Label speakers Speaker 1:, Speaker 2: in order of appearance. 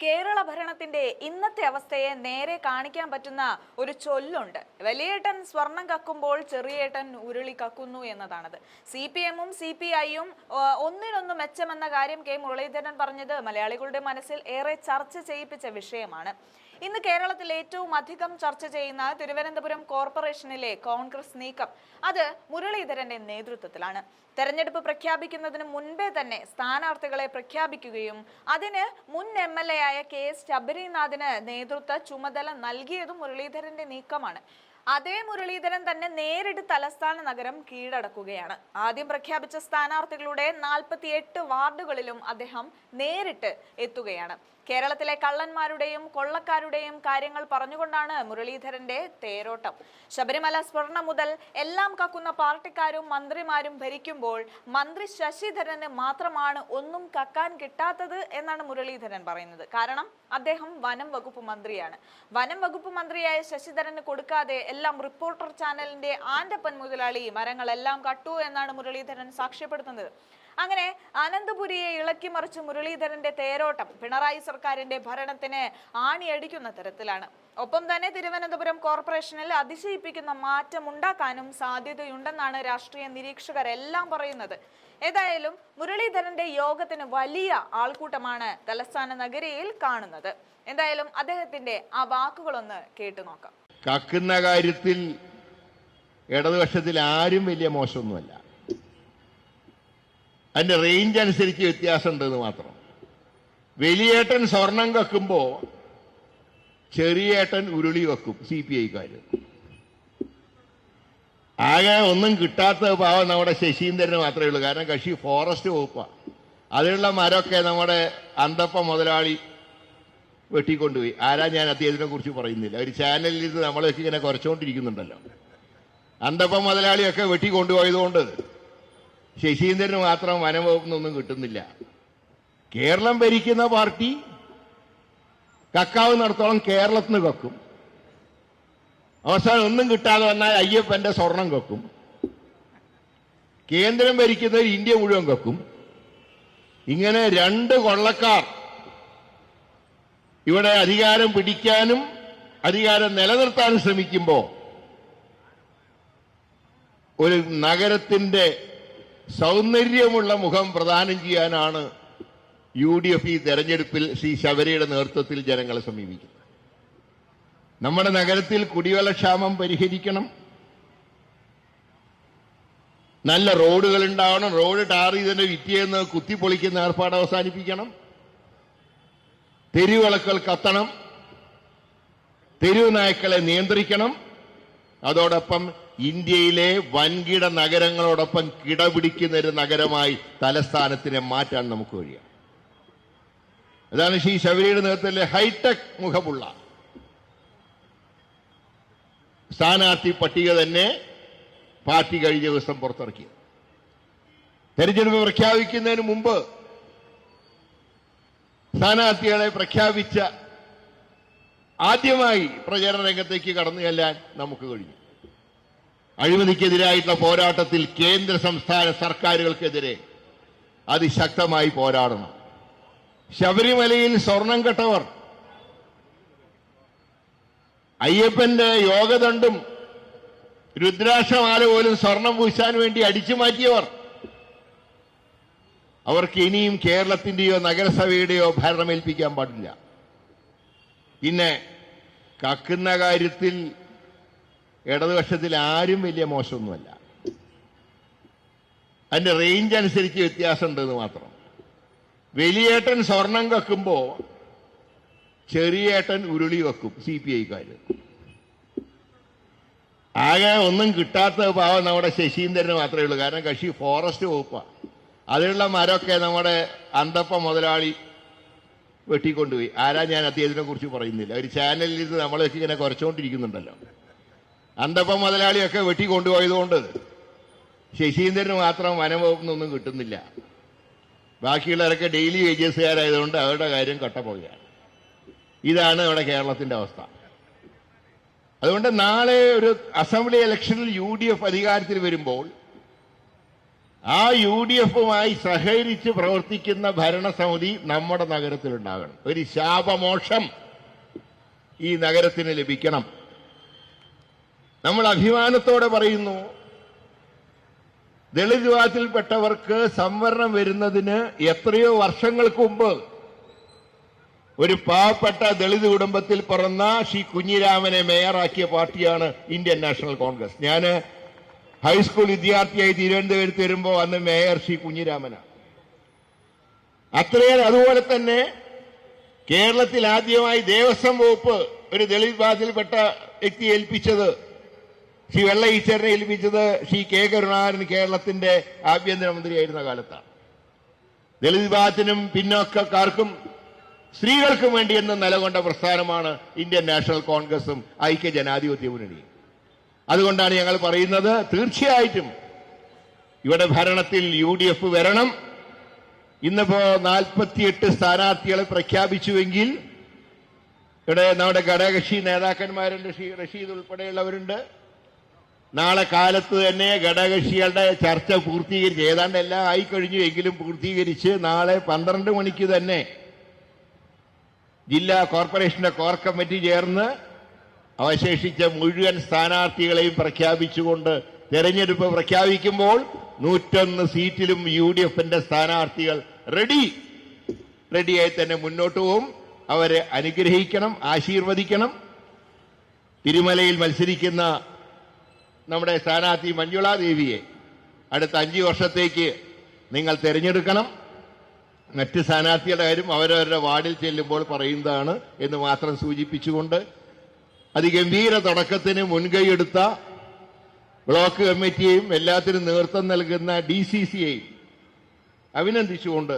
Speaker 1: കേരള ഭരണത്തിന്റെ ഇന്നത്തെ അവസ്ഥയെ നേരെ കാണിക്കാൻ പറ്റുന്ന ഒരു ചൊല്ലുണ്ട്. വലിയേട്ടൻ സ്വർണം കക്കുമ്പോൾ ചെറിയേട്ടൻ ഉരുളി കക്കുന്നു എന്നതാണത്. CPM-ഉം CPI-യും ഒന്നിനൊന്ന് മെച്ചമെന്ന കാര്യം കെ മുരളീധരൻ പറഞ്ഞത് മലയാളികളുടെ മനസ്സിൽ ഏറെ ചർച്ച ചെയ്യിപ്പിച്ച വിഷയമാണ്. ഇന്ന് കേരളത്തിൽ ഏറ്റവും അധികം ചർച്ച ചെയ്യുന്ന തിരുവനന്തപുരം കോർപ്പറേഷനിലെ കോൺഗ്രസ് നീക്കം അത് മുരളീധരന്റെ നേതൃത്വത്തിലാണ്. തെരഞ്ഞെടുപ്പ് പ്രഖ്യാപിക്കുന്നതിന് മുൻപേ തന്നെ സ്ഥാനാർത്ഥികളെ പ്രഖ്യാപിക്കുകയും അതിന് മുൻ MLA ആയ KS ശബരിനാഥിന് നേതൃത്വ ചുമതല നൽകിയതും മുരളീധരന്റെ നീക്കമാണ്. അതേ മുരളീധരൻ തന്നെ നേരിട്ട് തലസ്ഥാന നഗരം കീഴടക്കുകയാണ്. ആദ്യം പ്രഖ്യാപിച്ച സ്ഥാനാർത്ഥികളുടെ 48 വാർഡുകളിലും അദ്ദേഹം നേരിട്ട് എത്തുകയാണ്. കേരളത്തിലെ കള്ളന്മാരുടെയും കൊള്ളക്കാരുടെയും കാര്യങ്ങൾ പറഞ്ഞുകൊണ്ടാണ് മുരളീധരന്റെ തേരോട്ടം. ശബരിമല സ്വർണം മുതൽ എല്ലാം കക്കുന്ന പാർട്ടിക്കാരും മന്ത്രിമാരും ഭരിക്കുമ്പോൾ മന്ത്രി ശശിധരന് മാത്രമാണ് ഒന്നും കക്കാൻ കിട്ടാത്തത് എന്നാണ് മുരളീധരൻ പറയുന്നത്. കാരണം അദ്ദേഹം വനം വകുപ്പ് മന്ത്രിയാണ്. വനം വകുപ്പ് മന്ത്രിയായ ശശിധരന് കൊടുക്കാതെ എല്ലാം റിപ്പോർട്ടർ ചാനലിന്റെ ആൻഡപ്പൻ മുതലാളി മരങ്ങളെല്ലാം കട്ടു എന്നാണ് മുരളീധരൻ സാക്ഷ്യപ്പെടുത്തുന്നത്. അങ്ങനെ അനന്തപുരിയെ ഇളക്കിമറിച്ച് മുരളീധരന്റെ തേരോട്ടം പിണറായി സർക്കാരിന്റെ ഭരണത്തിന് ആണിയടിക്കുന്ന തരത്തിലാണ്. ഒപ്പം തന്നെ തിരുവനന്തപുരം കോർപ്പറേഷനിൽ അതിശയിപ്പിക്കുന്ന മാറ്റം ഉണ്ടാക്കാനും സാധ്യതയുണ്ടെന്നാണ് രാഷ്ട്രീയ നിരീക്ഷകരെല്ലാം പറയുന്നത്. ഏതായാലും മുരളീധരന്റെ യോഗത്തിന് വലിയ ആൾക്കൂട്ടമാണ് തലസ്ഥാന നഗരിയിൽ കാണുന്നത്. എന്തായാലും അദ്ദേഹത്തിന്റെ ആ വാക്കുകളൊന്ന് കേട്ടു നോക്കാം.
Speaker 2: കക്കുന്ന കാര്യത്തിൽ ഇടതുപക്ഷത്തിൽ ആരും വലിയ മോശമൊന്നുമല്ല. അതിന്റെ റേഞ്ച് അനുസരിച്ച് വ്യത്യാസമുണ്ടെന്ന് മാത്രം. വലിയേട്ടൻ സ്വർണം കക്കുമ്പോ ചെറിയേട്ടൻ ഉരുളി വെക്കും CPI-ക്കാര്. ആകെ ഒന്നും കിട്ടാത്ത പാവം നമ്മുടെ ശശീന്ദ്രന് മാത്രമേ ഉള്ളൂ. കാരണം കക്ഷി ഫോറസ്റ്റ് വകുപ്പാണ്. അതിലുള്ള മരമൊക്കെ നമ്മുടെ അന്തപ്പ മുതലാളി വെട്ടിക്കൊണ്ടുപോയി. ആരാ, ഞാൻ അദ്ദേഹത്തിനെ കുറിച്ച് പറയുന്നില്ല. ഒരു ചാനലിൽ ഇത് നമ്മളൊക്കെ ഇങ്ങനെ കുറച്ചുകൊണ്ടിരിക്കുന്നുണ്ടല്ലോ. അന്തപ്പ മുതലാളിയൊക്കെ വെട്ടിക്കൊണ്ടുപോയതുകൊണ്ട് ശശീന്ദ്രന് മാത്രം വനംവകുപ്പിനൊന്നും കിട്ടുന്നില്ല. കേരളം ഭരിക്കുന്ന പാർട്ടി കക്കാവുന്നിടത്തോളം കേരളത്തിന് കക്കും. അവസാനം ഒന്നും കിട്ടാതെ വന്നാൽ അയ്യപ്പന്റെ സ്വർണം കക്കും. കേന്ദ്രം ഭരിക്കുന്നത് ഇന്ത്യ മുഴുവൻ കക്കും. ഇങ്ങനെ രണ്ട് കൊള്ളക്കാർ ഇവിടെ അധികാരം പിടിക്കാനും അധികാരം നിലനിർത്താനും ശ്രമിക്കുമ്പോൾ ഒരു നഗരത്തിന്റെ സൗന്ദര്യമുള്ള മുഖം പ്രദാനം ചെയ്യാനാണ് UDF ഈ തെരഞ്ഞെടുപ്പിൽ ശ്രീ ശബരിയുടെ നേതൃത്വത്തിൽ ജനങ്ങളെ സമീപിക്കുന്നത്. നമ്മുടെ നഗരത്തിൽ കുടിവെള്ളക്ഷാമം പരിഹരിക്കണം, നല്ല റോഡുകൾ ഉണ്ടാവണം, റോഡ് ടാർ ചെയ്തതിന്റെ വിറ്റിയെന്ന് കുത്തിപ്പൊളിക്കുന്ന ഏർപ്പാട് അവസാനിപ്പിക്കണം, തെരുവിളക്കുകൾ കത്തണം, തെരുവ് നായ്ക്കളെ നിയന്ത്രിക്കണം. അതോടൊപ്പം ഇന്ത്യയിലെ വൻകിട നഗരങ്ങളോടൊപ്പം കിടപിടിക്കുന്ന ഒരു നഗരമായി തലസ്ഥാനത്തിനെ മാറ്റാൻ നമുക്ക് കഴിയും. അതാണ് ശ്രീ ശബരിയുടെ നേതൃത്വത്തിലെ ഹൈടെക് മുഖമുള്ള സ്ഥാനാർത്ഥി പട്ടിക തന്നെ പാർട്ടി കഴിഞ്ഞ ദിവസം പുറത്തിറക്കിയത്. തെരഞ്ഞെടുപ്പ് പ്രഖ്യാപിക്കുന്നതിന് മുമ്പ് സ്ഥാനാർത്ഥികളെ പ്രഖ്യാപിച്ച ആദ്യമായി പ്രചരണ രംഗത്തേക്ക് കടന്നു ചെല്ലാൻ നമുക്ക് കഴിഞ്ഞു. അഴിമതിക്കെതിരായിട്ടുള്ള പോരാട്ടത്തിൽ കേന്ദ്ര സംസ്ഥാന സർക്കാരുകൾക്കെതിരെ അതിശക്തമായി പോരാടണം. ശബരിമലയിൽ സ്വർണം കെട്ടവർ, അയ്യപ്പന്റെ യോഗദണ്ഡും രുദ്രാക്ഷമാല പോലും സ്വർണം പൂശാൻ വേണ്ടി അടിച്ചു മാറ്റിയവർ, അവർക്ക് ഇനിയും കേരളത്തിന്റെയോ നഗരസഭയുടെയോ ഭരണമേൽപ്പിക്കാൻ പാടില്ല. പിന്നെ കക്കുന്ന കാര്യത്തിൽ ഇടതുപക്ഷത്തിൽ ആരും വലിയ മോശമൊന്നുമല്ല. അതിന്റെ റേഞ്ച് അനുസരിച്ച് വ്യത്യാസമുണ്ടെന്ന് മാത്രം. വലിയേട്ടൻ സ്വർണം കക്കുമ്പോ ചെറിയേട്ടൻ ഉരുളി വെക്കും CPI-ക്കാര്. ആകെ ഒന്നും കിട്ടാത്ത പാവം നമ്മുടെ ശശീന്ദ്രന് മാത്രമേ ഉള്ളൂ. കാരണം കക്ഷി ഫോറസ്റ്റ് വകുപ്പാണ്. അതിലുള്ള മരമൊക്കെ നമ്മുടെ അന്തപ്പ മുതലാളി വെട്ടിക്കൊണ്ടുപോയി. ആരാ, ഞാൻ അദ്ദേഹത്തിനെ കുറിച്ച് പറയുന്നില്ല. ഒരു ചാനലിൽ ഇത് നമ്മളൊക്കെ ഇങ്ങനെ കുറച്ചുകൊണ്ടിരിക്കുന്നുണ്ടല്ലോ. അന്തപ്പ മുതലാളിയൊക്കെ വെട്ടിക്കൊണ്ടുപോയതുകൊണ്ട് ശശീന്ദ്രന് മാത്രം വനംവകുപ്പിനൊന്നും കിട്ടുന്നില്ല. ബാക്കിയുള്ളവരൊക്കെ ഡെയിലി വേജസുകാരായതുകൊണ്ട് അവരുടെ കാര്യം കട്ടപ്പോവുകയാണ്. ഇതാണ് നമ്മുടെ കേരളത്തിന്റെ അവസ്ഥ. അതുകൊണ്ട് നാളെ ഒരു അസംബ്ലി ഇലക്ഷനിൽ UDF അധികാരത്തിൽ വരുമ്പോൾ ആ UDFുമായി സഹകരിച്ച് പ്രവർത്തിക്കുന്ന ഭരണസമിതി നമ്മുടെ നഗരത്തിലുണ്ടാകണം. ഒരു ശാപമോക്ഷം ഈ നഗരത്തിന് ലഭിക്കണം. നമ്മൾ അഭിമാനത്തോടെ പറയുന്നു, ദളിത് വിഭാഗത്തിൽപ്പെട്ടവർക്ക് സംവരണം വരുന്നതിന് എത്രയോ വർഷങ്ങൾക്ക് മുമ്പ് ഒരു പാവപ്പെട്ട ദളിത് കുടുംബത്തിൽ പിറന്ന ശ്രീ കുഞ്ഞിരാമനെ മേയറാക്കിയ പാർട്ടിയാണ് ഇന്ത്യൻ നാഷണൽ കോൺഗ്രസ്. ഞാൻ ഹൈസ്കൂൾ വിദ്യാർത്ഥിയായി തിരുവനന്തപുരത്ത് വരുമ്പോൾ അന്ന് മേയർ ശ്രീ കുഞ്ഞിരാമനാണ്. അതുപോലെ തന്നെ കേരളത്തിൽ ആദ്യമായി ദേവസ്വം വകുപ്പ് ഒരു ദളിത് വിഭാഗത്തിൽപ്പെട്ട വ്യക്തിയെ ഏൽപ്പിച്ചത്, ശ്രീ വെള്ള ഈശ്വരനെ ഏൽപ്പിച്ചത് ശ്രീ കെ കരുണാകരൻ കേരളത്തിന്റെ ആഭ്യന്തരമന്ത്രിയായിരുന്ന കാലത്താണ്. ദളിത് വിഭാഗത്തിനും പിന്നോക്കക്കാർക്കും സ്ത്രീകൾക്കും വേണ്ടി എന്ന് നിലകൊണ്ട പ്രസ്ഥാനമാണ് ഇന്ത്യൻ നാഷണൽ കോൺഗ്രസും ഐക്യ ജനാധിപത്യ മുന്നണിയും. അതുകൊണ്ടാണ് ഞങ്ങൾ പറയുന്നത്, തീർച്ചയായിട്ടും ഇവിടെ ഭരണത്തിൽ UDF വരണം. ഇന്നിപ്പോ 48 സ്ഥാനാർത്ഥികളെ പ്രഖ്യാപിച്ചുവെങ്കിൽ ഇവിടെ നമ്മുടെ ഘടകകക്ഷി നേതാക്കന്മാരുണ്ട്, ശ്രീ റഷീദ് ഉൾപ്പെടെയുള്ളവരുണ്ട്. നാളെ കാലത്ത് തന്നെ ഘടകകക്ഷികളുടെ ചർച്ച പൂർത്തീകരിച്ച്, ഏതാണ്ട് എല്ലാം ആയിക്കഴിഞ്ഞു എങ്കിലും പൂർത്തീകരിച്ച് നാളെ 12 മണിക്ക് തന്നെ ജില്ലാ കോർപ്പറേഷന്റെ കോർ കമ്മിറ്റി ചേർന്ന് അവശേഷിച്ച മുഴുവൻ സ്ഥാനാർത്ഥികളെയും പ്രഖ്യാപിച്ചുകൊണ്ട് തെരഞ്ഞെടുപ്പ് പ്രഖ്യാപിക്കുമ്പോൾ 101 സീറ്റിലും UDFന്റെ സ്ഥാനാർത്ഥികൾ റെഡിയായി തന്നെ മുന്നോട്ട് പോകും. അവരെ അനുഗ്രഹിക്കണം, ആശീർവദിക്കണം. തിരുമലയിൽ മത്സരിക്കുന്ന നമ്മുടെ സ്ഥാനാർത്ഥി മഞ്ജുള ദേവിയെ അടുത്ത 5 വർഷത്തേക്ക് നിങ്ങൾ തിരഞ്ഞെടുക്കണം. മറ്റ് സ്ഥാനാർത്ഥികളുടെ കാര്യം അവരവരുടെ വാർഡിൽ ചെല്ലുമ്പോൾ പറയുന്നതാണ് എന്ന് മാത്രം സൂചിപ്പിച്ചുകൊണ്ട് അതിഗംഭീര തുടക്കത്തിന് മുൻകൈയെടുത്ത ബ്ലോക്ക് കമ്മിറ്റിയെയും എല്ലാത്തിനും നേതൃത്വം നൽകുന്ന DCCയെയും അഭിനന്ദിച്ചുകൊണ്ട്